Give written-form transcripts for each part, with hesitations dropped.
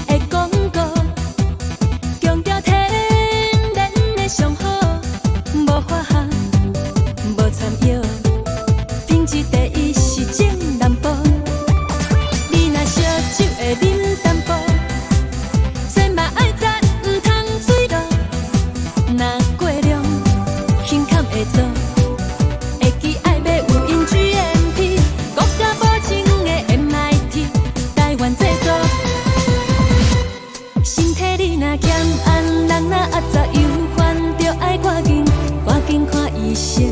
的广告，强调天然的上好，无化学，无掺药，品质第一是正南部。你若烧酒会啉淡薄，千嘛爱早，唔通水落。若过量，胸坎会做。会记爱买有因 GMP， 国家保证的 MIT， 台湾制作。身体你若欠安，人若压杂忧烦，着爱赶紧看医生。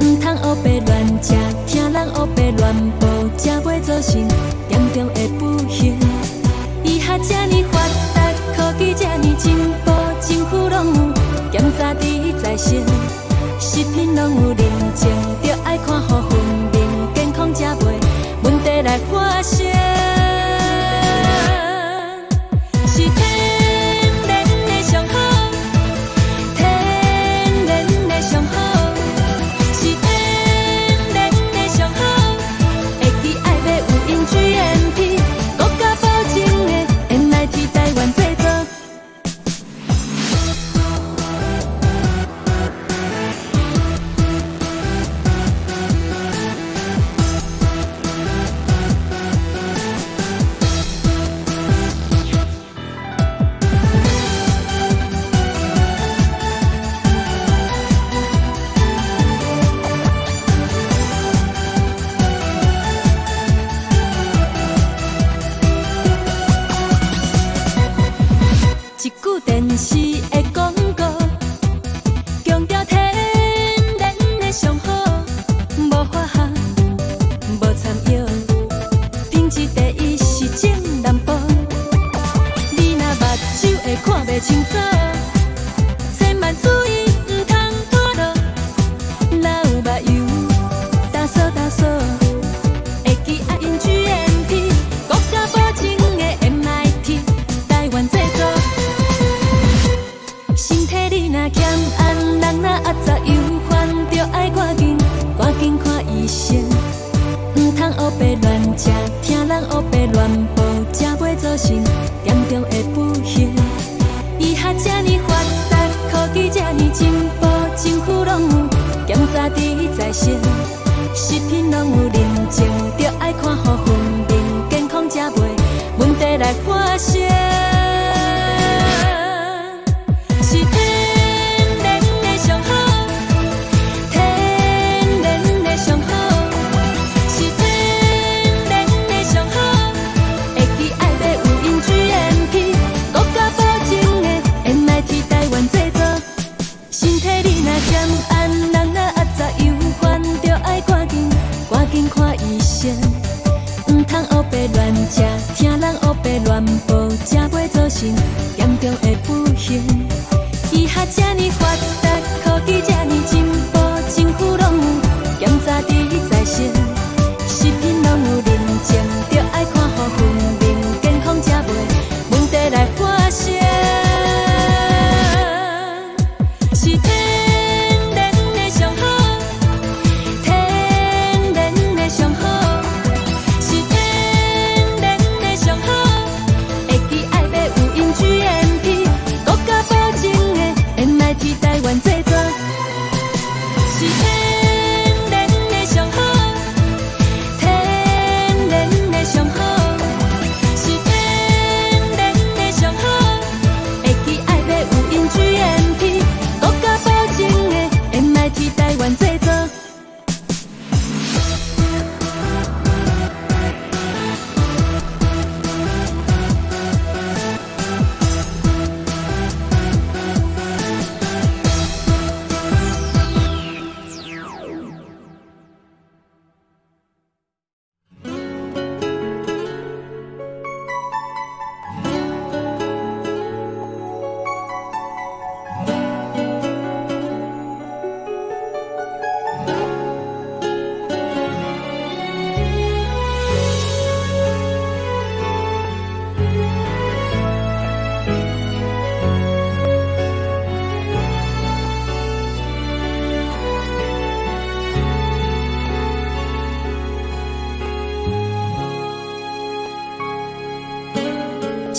唔通黑白乱食，听人黑白乱报，食袂做成严重的不幸。医学这呢发达，科技这呢进步，政府拢有检查伫在身，食品拢有认证，着爱看护分明，健康才袂问题来发生。是天然的上好，天然的上好，是天然的上好。会记爱买有因 GMP， 国家保证的 MIT， 台湾制作。一句电视的广告，强调天然的上好，无化学，无掺药，品质第一是正南部。你若目睭会看袂清楚，千万注意唔通脱落。若有目油，打扫，会记爱因 GMP， 国家保证的 MIT， 台湾制作。身体你若欠安，人若压杂忧烦，着爱赶紧看医生。唔通黑白乱食，听人黑白乱报，食袂做成严重的不幸。医学这呢发达，科技这呢进步，政府拢有检查伫在身，食品拢有认证，着爱看护分明，健康才袂问题来发生。是天然的上好，天然的上好，是天然的上好。会记爱买有因 GMP， 国家保证的 MIT， 台湾制作。身体你若欠安，人若压杂忧烦，着爱赶紧看医生。唔通黑白乱食，听人黑白乱报，食袂做成严重的不幸。医学这呢发达，科技这呢进步，政府拢有检查伫在身，食品拢有认证，着爱看护分明，健康才袂问题来发生。是天然的上好，天然的上好，是天然的上好。会记爱买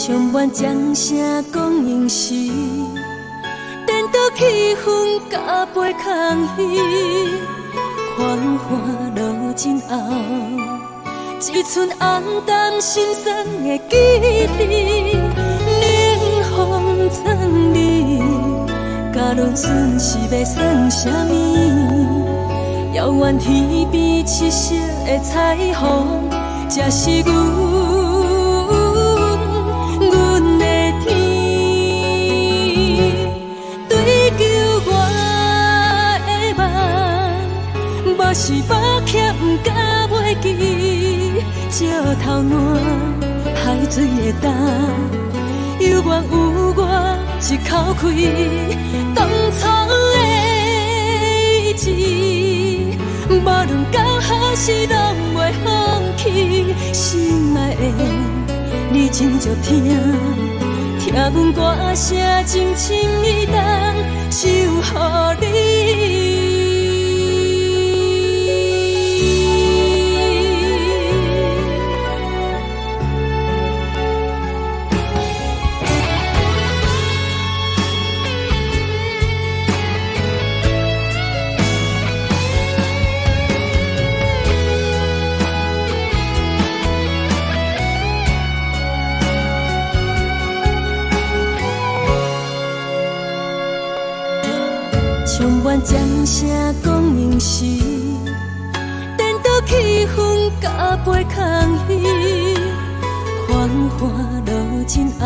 唱完掌声讲应时，颠倒气氛甲杯空虚，繁华落尽后，只剩黯淡心酸的记忆。冷风吹你，甲论顺是要算啥物？遥远天边七色的彩虹，才是阮的天。追求我的梦，目是目欠甲袂记，石头烂，海水的重，有缘有我一口气，当初的意志，无论到何时拢袂放弃。心爱的，你真足听，听阮歌声真深意重，守护你。唱完掌声讲应时，颠倒气氛甲杯空虚，繁华落尽后，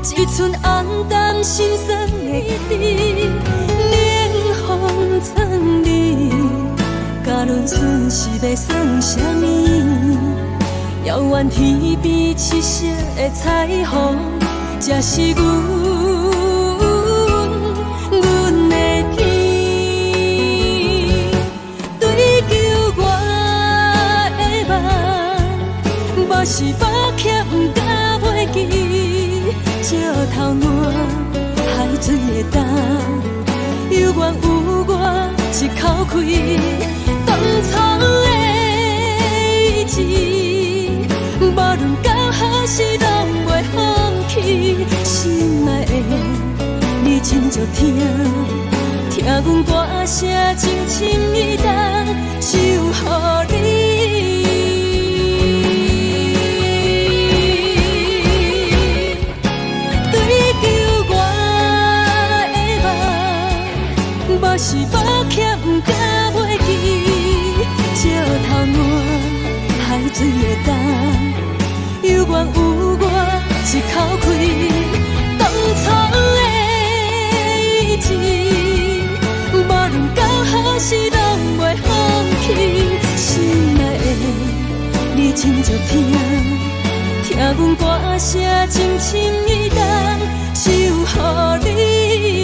只剩黯淡心酸的记忆。冷风吹你，甲论顺是要算啥物？遥远天边七色的彩虹，才是阮的天。追求我的梦，目是目欠甲袂记，石头烂，海水的重，有缘有我一口气，当初的意志，无论到何时拢袂放弃。心爱的，你真足听，听阮歌声真深意重，守护你。追求我的梦，目是目欠甲袂记，石头烂，海水的重，有缘有我一口气，当初的意志，无论到何时拢袂放弃。心爱的，你真足听，听阮歌声真深意重，守护你。